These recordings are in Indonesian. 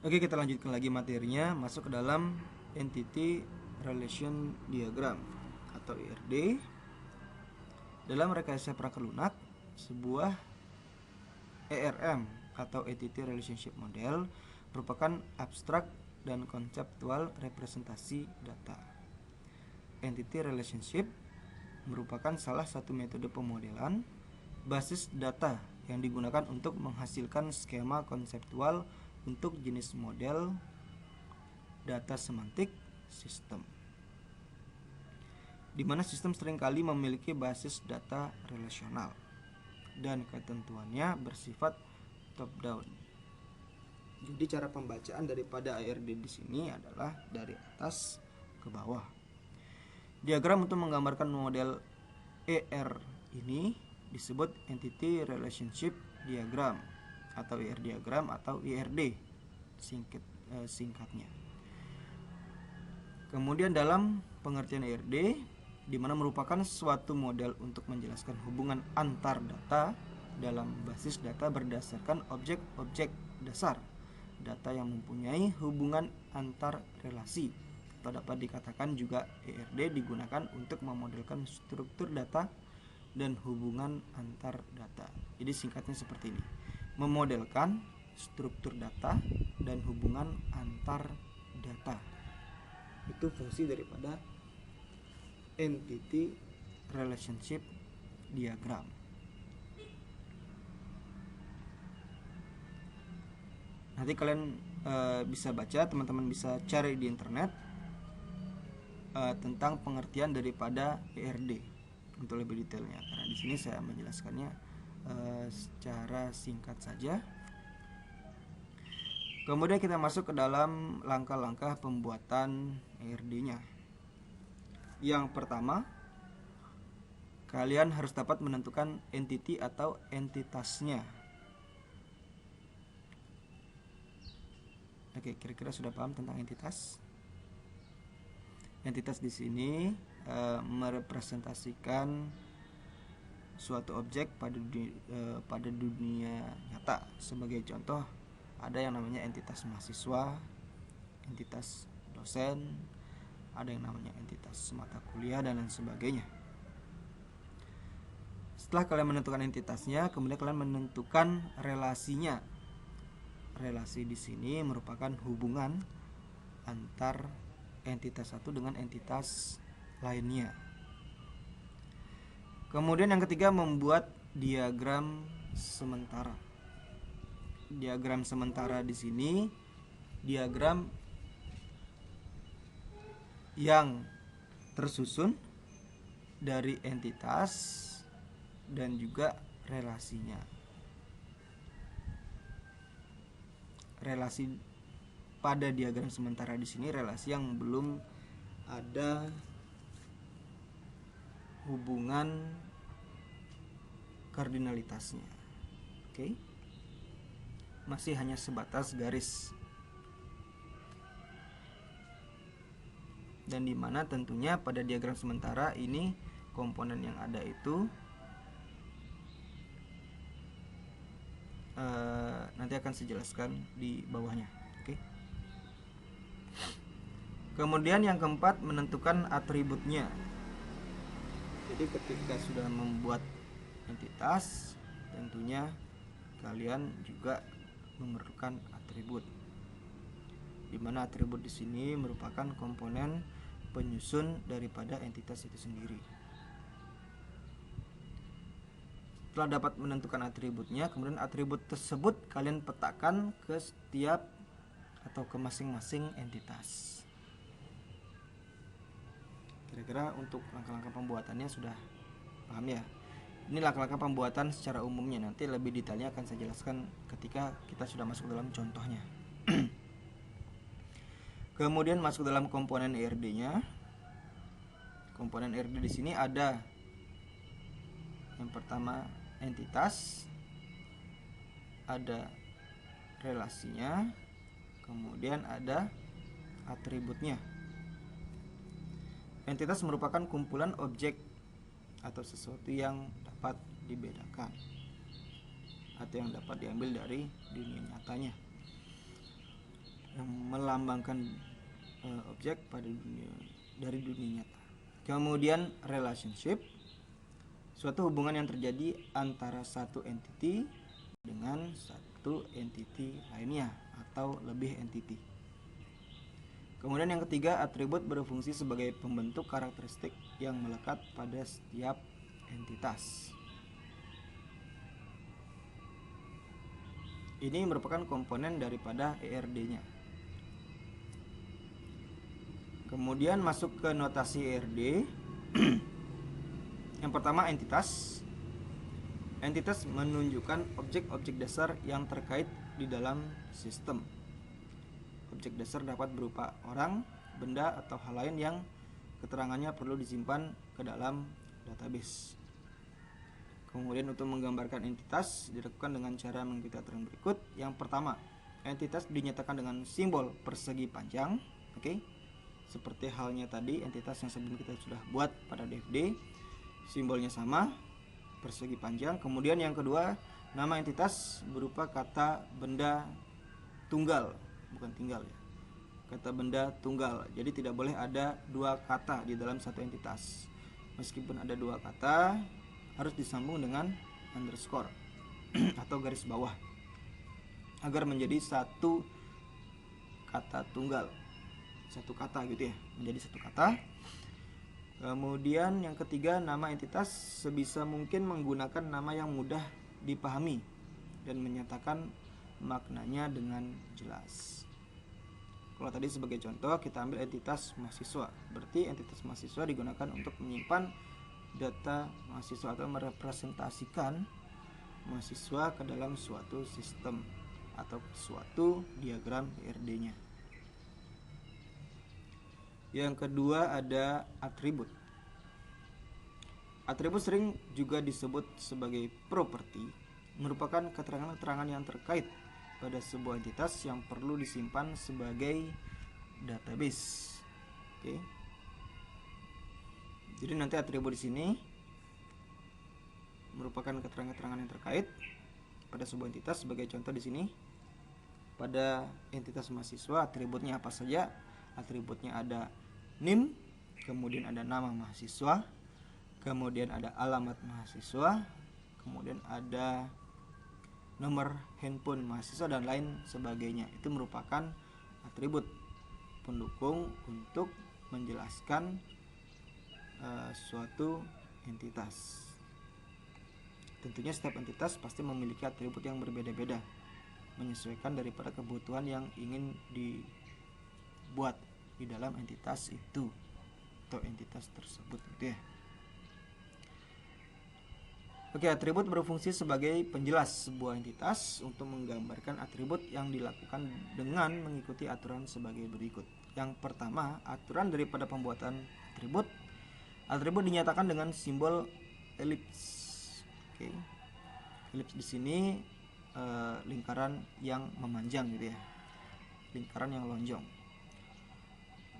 Oke, kita lanjutkan lagi materinya, masuk ke dalam Entity Relation Diagram atau ERD. Dalam rekayasa perangkat lunak, sebuah ERM atau Entity Relationship Model merupakan abstrak dan konseptual representasi data. Entity Relationship merupakan salah satu metode pemodelan basis data yang digunakan untuk menghasilkan skema konseptual untuk jenis model data semantik sistem, di mana sistem seringkali memiliki basis data relasional dan ketentuannya bersifat top down. Jadi cara pembacaan daripada ARD di sini adalah dari atas ke bawah. Diagram untuk menggambarkan model ER ini disebut Entity Relationship Diagram atau ER diagram atau ERD singkatnya. Kemudian dalam pengertian ERD, di mana merupakan suatu model untuk menjelaskan hubungan antar data dalam basis data berdasarkan objek-objek dasar data yang mempunyai hubungan antar relasi, atau dapat dikatakan juga ERD digunakan untuk memodelkan struktur data dan hubungan antar data. Jadi singkatnya seperti ini: memodelkan struktur data dan hubungan antar data. Itu fungsi daripada Entity Relationship Diagram. Nanti kalian bisa baca, teman-teman bisa cari di internet tentang pengertian daripada ERD untuk lebih detailnya. Karena di sini saya menjelaskannya secara singkat saja. Kemudian kita masuk ke dalam langkah-langkah pembuatan ERD-nya. Yang pertama, kalian harus dapat menentukan entity atau entitasnya. Oke, kira-kira sudah paham tentang entitas? Entitas di sini merepresentasikan suatu objek pada dunia nyata. Sebagai contoh, ada yang namanya entitas mahasiswa, entitas dosen, ada yang namanya entitas mata kuliah, dan lain sebagainya. Setelah kalian menentukan entitasnya, kemudian kalian menentukan relasinya. Relasi di sini merupakan hubungan antar entitas satu dengan entitas lainnya. Kemudian yang ketiga, membuat diagram sementara. Diagram sementara di sini diagram yang tersusun dari entitas dan juga relasinya. Relasi pada diagram sementara di sini relasi yang belum ada hubungan kardinalitasnya. Oke. Masih hanya sebatas garis. Dan dimana tentunya pada diagram sementara ini komponen yang ada itu nanti akan saya jelaskan di bawahnya. Oke. Kemudian yang keempat, menentukan atributnya. Jadi ketika sudah membuat entitas, tentunya kalian juga memerlukan atribut. Di mana atribut di sini merupakan komponen penyusun daripada entitas itu sendiri. Setelah dapat menentukan atributnya, kemudian atribut tersebut kalian petakan ke setiap atau ke masing-masing entitas. Kira-kira untuk langkah-langkah pembuatannya sudah paham ya? Ini langkah-langkah pembuatan secara umumnya, nanti lebih detailnya akan saya jelaskan ketika kita sudah masuk dalam contohnya. Kemudian masuk dalam komponen ERD-nya. Komponen ERD di sini ada yang pertama entitas, ada relasinya, kemudian ada atributnya. Entitas merupakan kumpulan objek atau sesuatu yang dapat dibedakan atau yang dapat diambil dari dunia nyatanya. yang melambangkan objek dari dunia nyata. Kemudian relationship, suatu hubungan yang terjadi antara satu entity dengan satu entity lainnya atau lebih entity. Kemudian yang ketiga, atribut berfungsi sebagai pembentuk karakteristik yang melekat pada setiap entitas. Ini merupakan komponen daripada ERD-nya. Kemudian masuk ke notasi ERD. Yang pertama, entitas. Entitas menunjukkan objek-objek dasar yang terkait di dalam sistem. Objek dasar dapat berupa orang, benda, atau hal lain yang keterangannya perlu disimpan ke dalam database. Kemudian untuk menggambarkan entitas dilakukan dengan cara mengikuti aturan berikut. Yang pertama, entitas dinyatakan dengan simbol persegi panjang. Oke. Seperti halnya tadi entitas yang sebelum kita sudah buat pada DFD, simbolnya sama, persegi panjang. Kemudian yang kedua, nama entitas berupa kata benda tunggal, bukan tinggal ya. Kata benda tunggal. Jadi tidak boleh ada dua kata di dalam satu entitas. Meskipun ada dua kata, harus disambung dengan underscore atau garis bawah agar menjadi satu kata tunggal, satu kata gitu ya, menjadi satu kata. Kemudian yang ketiga, nama entitas sebisa mungkin menggunakan nama yang mudah dipahami dan menyatakan maknanya dengan jelas. Kalau tadi sebagai contoh kita ambil entitas mahasiswa, berarti entitas mahasiswa digunakan untuk menyimpan data mahasiswa atau merepresentasikan mahasiswa ke dalam suatu sistem atau suatu diagram ERD-nya. Yang kedua ada atribut. Atribut sering juga disebut sebagai properti, merupakan keterangan-keterangan yang terkait pada sebuah entitas yang perlu disimpan sebagai database. Oke. Jadi nanti atribut di sini merupakan keterangan-keterangan yang terkait pada sebuah entitas. Sebagai contoh di sini pada entitas mahasiswa, atributnya apa saja? Atributnya ada NIM, kemudian ada nama mahasiswa, kemudian ada alamat mahasiswa, kemudian ada nomor handphone mahasiswa dan lain sebagainya. Itu merupakan atribut pendukung untuk menjelaskan suatu entitas. Tentunya setiap entitas pasti memiliki atribut yang berbeda-beda, menyesuaikan daripada kebutuhan yang ingin dibuat di dalam entitas itu atau entitas tersebut gitu ya. Oke, atribut berfungsi sebagai penjelas sebuah entitas untuk menggambarkan atribut yang dilakukan dengan mengikuti aturan sebagai berikut. Yang pertama, aturan daripada pembuatan atribut. Atribut dinyatakan dengan simbol elips. Oke. Elips di sini lingkaran yang memanjang gitu ya. Lingkaran yang lonjong.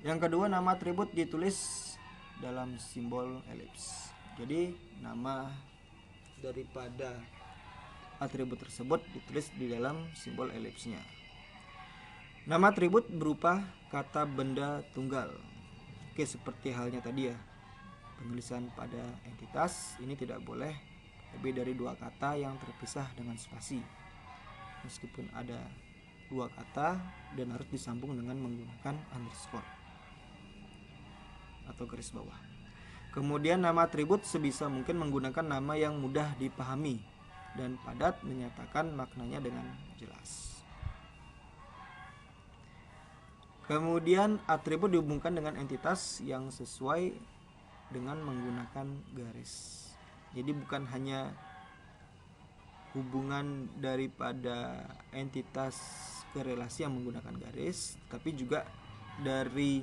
Yang kedua, nama atribut ditulis dalam simbol elips. Jadi nama daripada atribut tersebut ditulis di dalam simbol elipsnya. Nama atribut berupa kata benda tunggal. Oke, seperti halnya tadi ya. Penulisan pada entitas ini tidak boleh lebih dari dua kata yang terpisah dengan spasi. Meskipun ada dua kata dan harus disambung dengan menggunakan underscore atau garis bawah. Kemudian nama atribut sebisa mungkin menggunakan nama yang mudah dipahami dan padat, menyatakan maknanya dengan jelas. Kemudian atribut dihubungkan dengan entitas yang sesuai dengan menggunakan garis. Jadi bukan hanya hubungan daripada entitas ke relasi yang menggunakan garis, tapi juga dari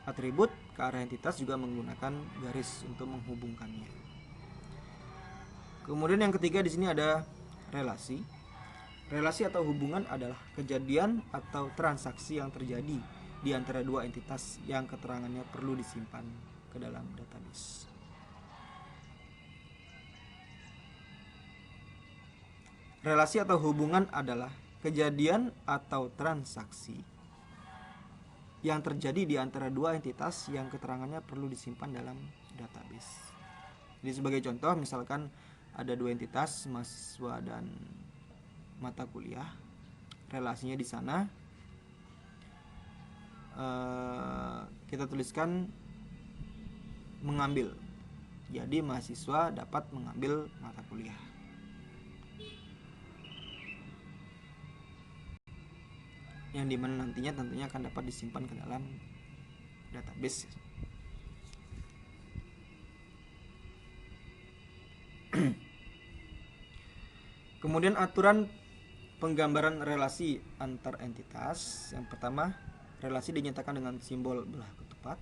atribut ke arah entitas juga menggunakan garis untuk menghubungkannya. Kemudian yang ketiga di sini ada relasi. Relasi atau hubungan adalah kejadian atau transaksi yang terjadi di antara dua entitas yang keterangannya perlu disimpan ke dalam database. Relasi atau hubungan adalah kejadian atau transaksi yang terjadi di antara dua entitas yang keterangannya perlu disimpan dalam database. Jadi sebagai contoh, misalkan ada dua entitas, mahasiswa dan mata kuliah, relasinya di sana kita tuliskan mengambil. Jadi mahasiswa dapat mengambil mata kuliah. Yang dimana nantinya tentunya akan dapat disimpan ke dalam database. Kemudian aturan penggambaran relasi antar entitas. Yang pertama, relasi dinyatakan dengan simbol belah ketupat.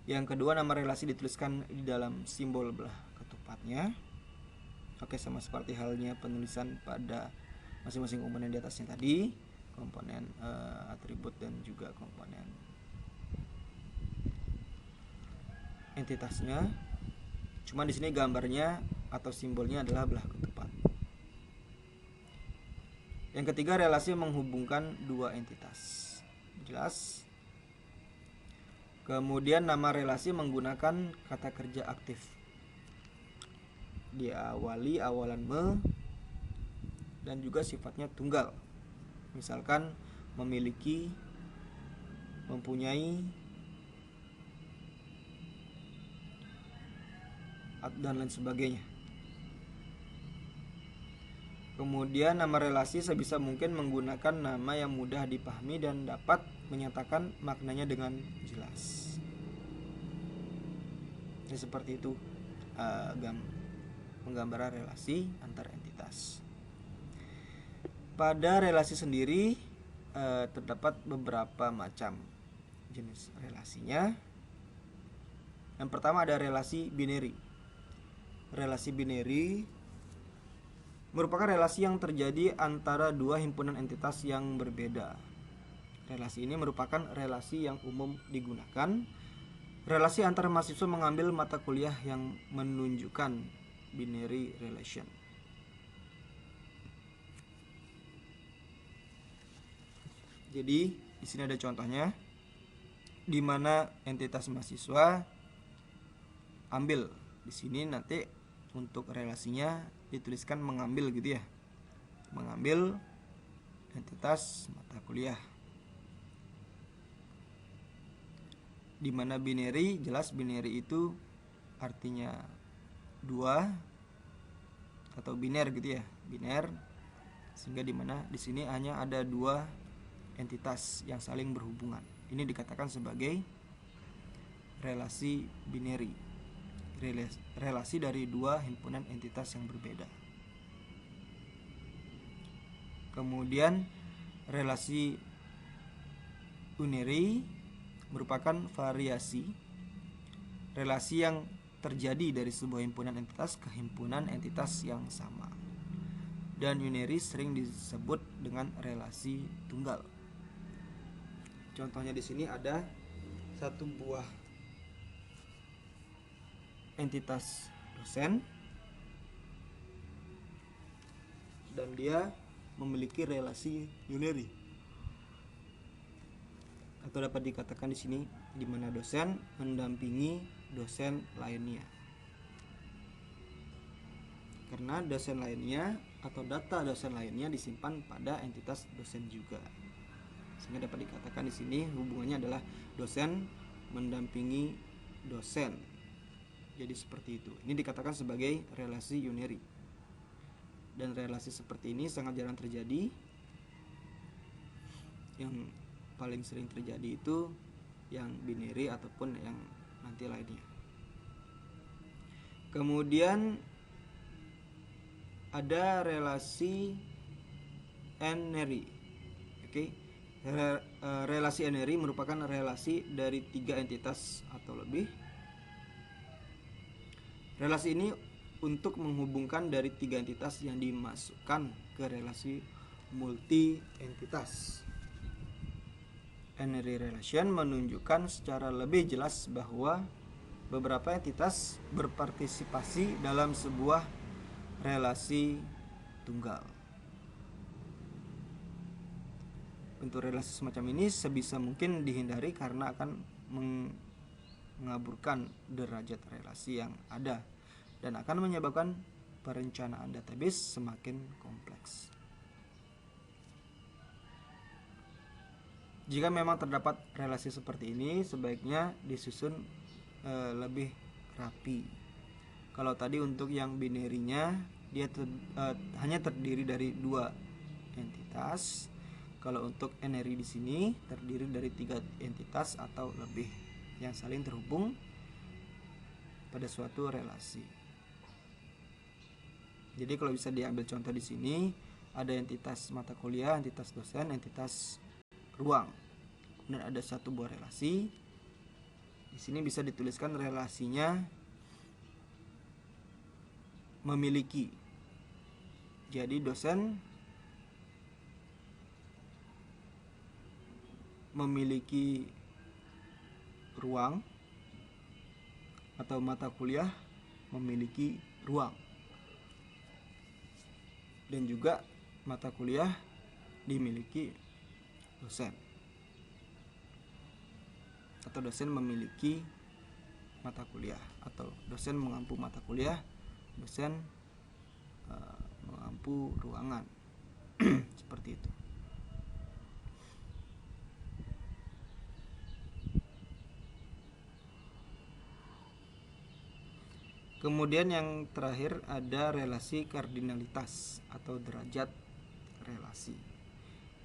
Yang kedua, nama relasi dituliskan di dalam simbol belah ketupatnya. Oke, sama seperti halnya penulisan pada masing-masing komponen di atasnya tadi, komponen atribut dan juga komponen entitasnya. Cuma di sini gambarnya atau simbolnya adalah belah ketupat. Yang ketiga, relasi menghubungkan dua entitas. Jelas. Kemudian nama relasi menggunakan kata kerja aktif. Diawali awalan me dan juga sifatnya tunggal. Misalkan memiliki, mempunyai, dan lain sebagainya. Kemudian nama relasi sebisa mungkin menggunakan nama yang mudah dipahami dan dapat menyatakan maknanya dengan jelas. Jadi seperti itu penggambaran relasi antar entitas. Pada relasi sendiri terdapat beberapa macam jenis relasinya. Yang pertama ada relasi binary. Relasi binary merupakan relasi yang terjadi antara dua himpunan entitas yang berbeda. Relasi ini merupakan relasi yang umum digunakan. Relasi antar mahasiswa mengambil mata kuliah yang menunjukkan binary relation. Jadi di sini ada contohnya, di mana entitas mahasiswa ambil. Di sini nanti untuk relasinya dituliskan mengambil gitu ya, mengambil entitas mata kuliah. Dimana binary, jelas binary itu artinya dua atau biner gitu ya, biner, sehingga dimana di sini hanya ada dua entitas yang saling berhubungan. Ini dikatakan sebagai relasi binary, relasi dari dua himpunan entitas yang berbeda. Kemudian relasi unary merupakan variasi relasi yang terjadi dari sebuah himpunan entitas ke himpunan entitas yang sama. Dan unary sering disebut dengan relasi tunggal. Contohnya di sini ada satu buah entitas dosen dan dia memiliki relasi unary, atau dapat dikatakan di sini di mana dosen mendampingi dosen lainnya. Karena dosen lainnya atau data dosen lainnya disimpan pada entitas dosen juga. Sehingga dapat dikatakan di sini hubungannya adalah dosen mendampingi dosen. Jadi seperti itu. Ini dikatakan sebagai relasi unary. Dan relasi seperti ini sangat jarang terjadi. Yang paling sering terjadi itu yang binary ataupun yang nanti lainnya. Kemudian ada relasi n-ary. Oke. Relasi n-ary merupakan relasi dari tiga entitas atau lebih. Relasi ini untuk menghubungkan dari tiga entitas yang dimasukkan ke relasi multi entitas. N-ary relation menunjukkan secara lebih jelas bahwa beberapa entitas berpartisipasi dalam sebuah relasi tunggal. Bentuk relasi semacam ini sebisa mungkin dihindari karena akan mengaburkan derajat relasi yang ada dan akan menyebabkan perencanaan database semakin kompleks. Jika memang terdapat relasi seperti ini, sebaiknya disusun lebih rapi. Kalau tadi untuk yang binarinya dia hanya terdiri dari 2 entitas. Kalau untuk NRI di sini terdiri dari 3 entitas atau lebih yang saling terhubung pada suatu relasi. Jadi kalau bisa diambil contoh di sini, ada entitas mata kuliah, entitas dosen, entitas ruang. Kemudian ada satu buah relasi. Di sini bisa dituliskan relasinya memiliki. Jadi dosen memiliki ruang atau mata kuliah memiliki ruang, dan juga mata kuliah dimiliki dosen atau dosen memiliki mata kuliah, atau dosen mengampu mata kuliah, dosen mengampu ruangan. Seperti itu. Kemudian yang terakhir ada relasi kardinalitas atau derajat relasi.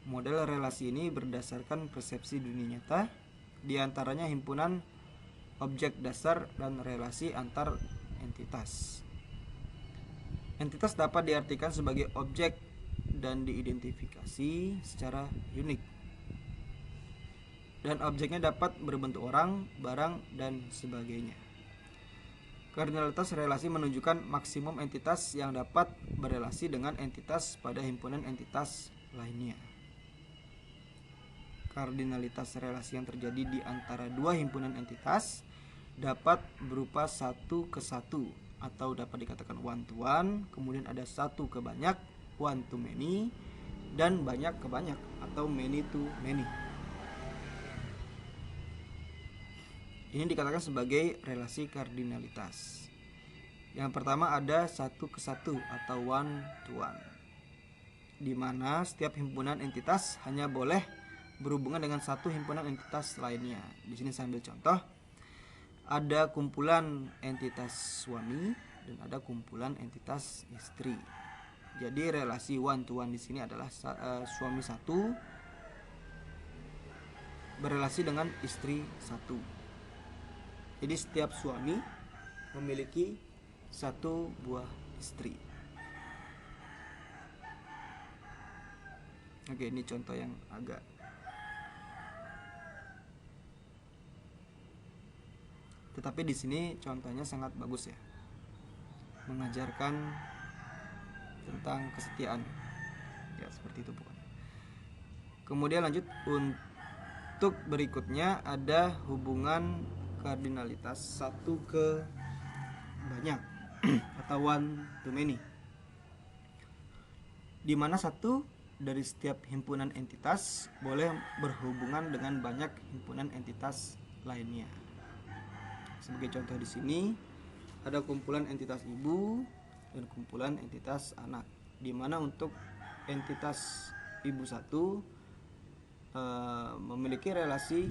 Model relasi ini berdasarkan persepsi dunia nyata, diantaranya himpunan objek dasar dan relasi antar entitas. Entitas dapat diartikan sebagai objek dan diidentifikasi secara unik. Dan objeknya dapat berbentuk orang, barang, dan sebagainya. Kardinalitas relasi menunjukkan maksimum entitas yang dapat berelasi dengan entitas pada himpunan entitas lainnya. Kardinalitas relasi yang terjadi di antara 2 himpunan entitas dapat berupa 1 ke 1 atau dapat dikatakan one to one, kemudian ada 1 ke banyak, one to many, dan banyak ke banyak atau many to many. Ini dikatakan sebagai relasi kardinalitas. Yang pertama ada 1 ke 1 atau one to one, di mana setiap himpunan entitas hanya boleh berhubungan dengan satu himpunan entitas lainnya. Di sini saya ambil contoh. Ada kumpulan entitas suami dan ada kumpulan entitas istri. Jadi relasi one to one di sini adalah suami 1 berelasi dengan istri 1. Jadi setiap suami memiliki 1 buah istri. Oke, ini contoh yang agak tetapi di sini contohnya sangat bagus ya, mengajarkan tentang kesetiaan ya, seperti itu pokoknya. Kemudian lanjut, untuk berikutnya ada hubungan kardinalitas 1 ke banyak atau one to many, di mana satu dari setiap himpunan entitas boleh berhubungan dengan banyak himpunan entitas lainnya. Sebagai contoh di sini ada kumpulan entitas ibu dan kumpulan entitas anak, di mana untuk entitas ibu 1 memiliki relasi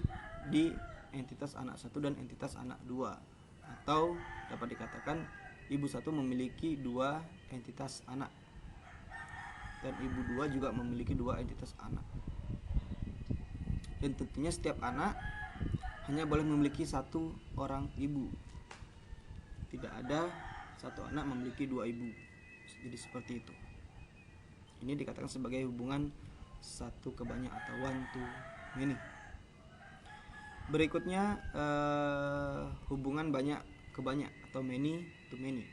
di entitas anak 1 dan entitas anak 2, atau dapat dikatakan ibu 1 memiliki 2 entitas anak dan ibu 2 juga memiliki 2 entitas anak. Dan tentunya setiap anak hanya boleh memiliki 1 orang ibu. Tidak ada 1 anak memiliki 2 ibu. Jadi seperti itu. Ini dikatakan sebagai hubungan 1 ke banyak atau one to many. Berikutnya hubungan banyak ke banyak atau many to many.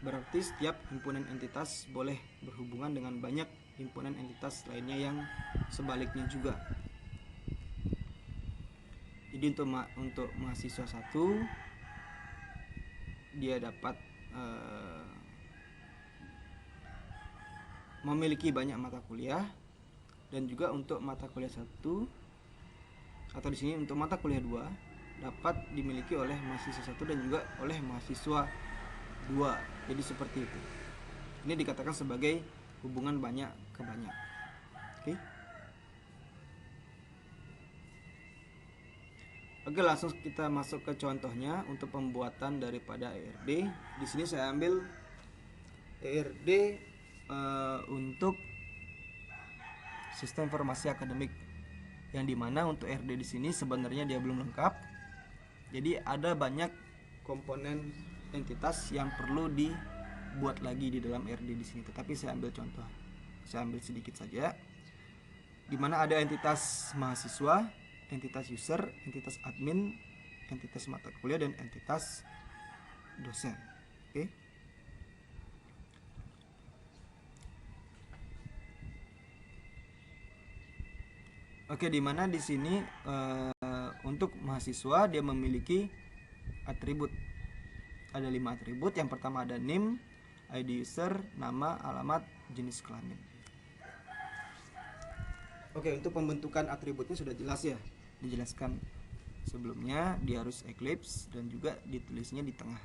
Berarti setiap himpunan entitas boleh berhubungan dengan banyak himpunan entitas lainnya yang sebaliknya juga. Jadi untuk mahasiswa 1 dia dapat memiliki banyak mata kuliah, dan juga untuk mata kuliah 1 atau di sini untuk mata kuliah 2 dapat dimiliki oleh mahasiswa 1 dan juga oleh mahasiswa 2. Jadi seperti itu. Ini dikatakan sebagai hubungan banyak ke banyak. Oke. Oke, langsung kita masuk ke contohnya untuk pembuatan daripada ERD. Di sini saya ambil ERD untuk sistem informasi akademik, yang dimana untuk ERD di sini sebenarnya dia belum lengkap. Jadi ada banyak komponen entitas yang perlu dibuat lagi di dalam ERD di sini. Tetapi saya ambil contoh, saya ambil sedikit saja. Dimana ada entitas mahasiswa, entitas user, entitas admin, entitas mata kuliah, dan entitas dosen. Oke. Oke, dimana di sini untuk mahasiswa dia memiliki atribut. Ada 5 atribut. Yang pertama ada NIM, ID user, nama, alamat, jenis kelamin. Oke, untuk pembentukan atributnya sudah jelas ya, dijelaskan sebelumnya. Dia harus eclipse dan juga ditulisnya di tengah.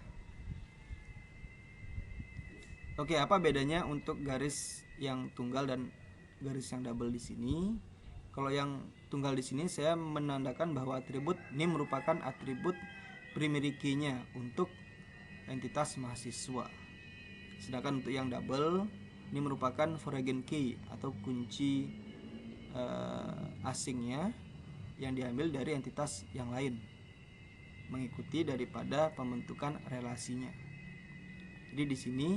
Oke, apa bedanya untuk garis yang tunggal dan garis yang double di sini? Kalau yang tunggal di sini saya menandakan bahwa atribut NIM merupakan atribut primary key-nya untuk entitas mahasiswa. Sedangkan untuk yang double ini merupakan foreign key atau kunci asingnya yang diambil dari entitas yang lain, mengikuti daripada pembentukan relasinya. Jadi di sini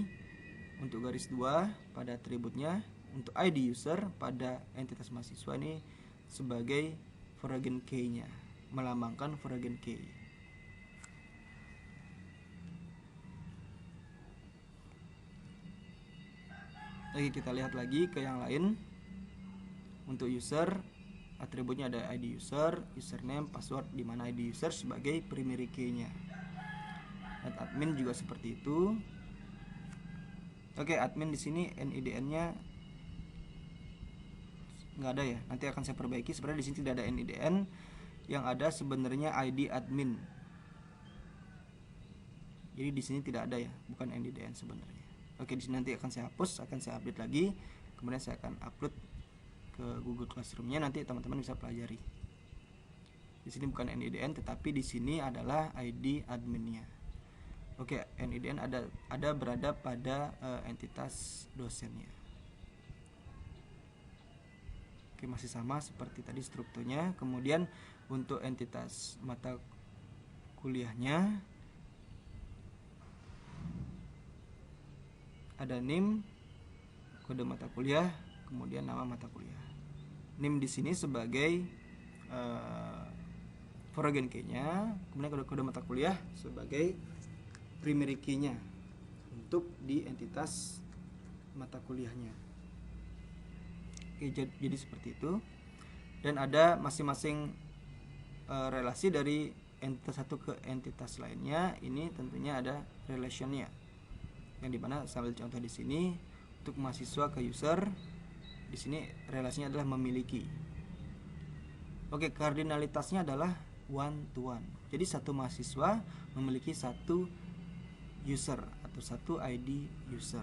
untuk garis 2 pada atributnya, untuk ID user pada entitas mahasiswa ini sebagai foreign key-nya, melambangkan foreign key. Oke, kita lihat lagi ke yang lain. Untuk user, atributnya ada ID user, username, password, di mana ID user sebagai primary key-nya. Dan admin juga seperti itu. Oke, admin di sini NIDN-nya nggak ada ya. Nanti akan saya perbaiki. Sebenarnya di sini tidak ada NIDN, yang ada sebenarnya ID admin. Jadi di sini tidak ada ya, bukan NIDN sebenarnya. Oke, di sini nanti akan saya hapus, akan saya update lagi. Kemudian saya akan upload ke Google Classroom-nya, nanti teman-teman bisa pelajari. Di sini bukan NIDN, tetapi di sini adalah ID adminnya. Oke, NIDN ada berada pada entitas dosennya. Oke, masih sama seperti tadi strukturnya. Kemudian untuk entitas mata kuliahnya ada NIM, kode mata kuliah, kemudian nama mata kuliah. NIM di sini sebagai foreign key-nya, kemudian kode mata kuliah sebagai primary key-nya untuk di entitas mata kuliahnya. Oke, jadi seperti itu. Dan ada masing-masing relasi dari entitas satu ke entitas lainnya. Ini tentunya ada relation-nya, yang dimana sambil contoh di sini untuk mahasiswa ke user, di sini relasinya adalah memiliki. Oke, kardinalitasnya adalah one to one. Jadi satu mahasiswa memiliki satu user atau satu ID user,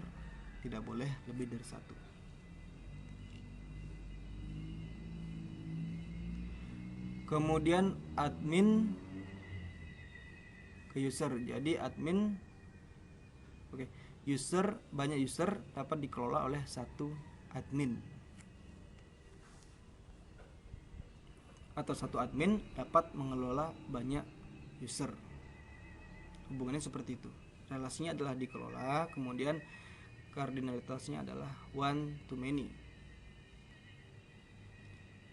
tidak boleh lebih dari satu. Kemudian admin ke user. Jadi admin, oke, user, banyak user dapat dikelola oleh satu admin, atau satu admin dapat mengelola banyak user. Hubungannya seperti itu. Relasinya adalah dikelola, kemudian kardinalitasnya adalah one to many.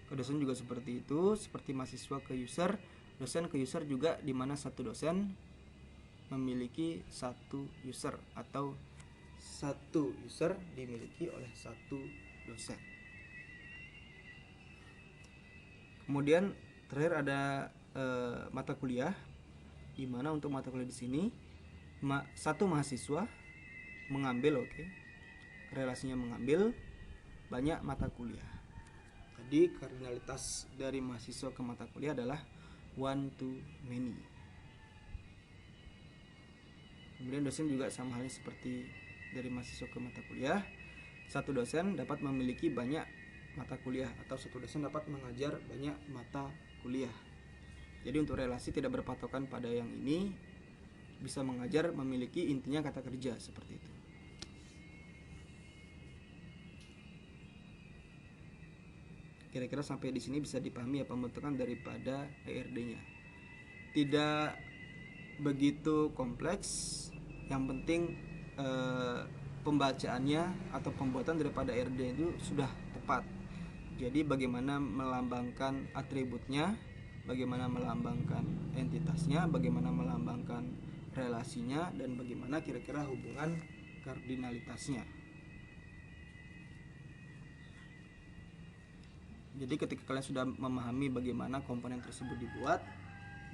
Ke dosen juga seperti itu, seperti mahasiswa ke user, dosen ke user juga, di mana satu dosen memiliki satu user atau satu user dimiliki oleh satu dosen. Kemudian terakhir ada mata kuliah, di mana untuk mata kuliah di sini satu mahasiswa mengambil, relasinya mengambil banyak mata kuliah. Jadi kardinalitas dari mahasiswa ke mata kuliah adalah one to many. Kemudian dosen juga sama halnya seperti dari mahasiswa ke mata kuliah. Satu dosen dapat memiliki banyak mata kuliah atau satu dosen dapat mengajar banyak mata kuliah. Jadi untuk relasi tidak berpatokan pada yang ini, bisa mengajar memiliki intinya kata kerja seperti itu. Kira-kira sampai di sini bisa dipahami ya pembentukan daripada ERD-nya. Tidak begitu kompleks, yang penting pembacaannya atau pembuatan daripada ERD itu sudah tepat. Jadi bagaimana melambangkan atributnya, bagaimana melambangkan entitasnya, bagaimana melambangkan relasinya, dan bagaimana kira-kira hubungan kardinalitasnya. Jadi ketika kalian sudah memahami bagaimana komponen tersebut dibuat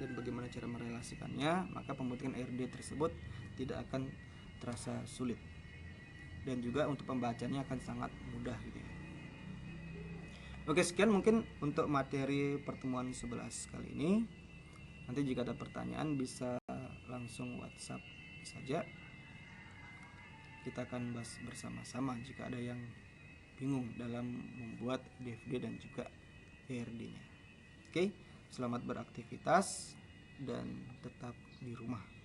dan bagaimana cara merelasikannya, maka pembentukan ERD tersebut tidak akan terasa sulit. Dan juga untuk pembacanya akan sangat mudah gitu ya. Oke, sekian mungkin untuk materi pertemuan 11 kali ini. Nanti jika ada pertanyaan bisa langsung WhatsApp saja. Kita akan bahas bersama-sama jika ada yang bingung dalam membuat DFD dan juga ERD-nya. Oke, selamat beraktivitas dan tetap di rumah.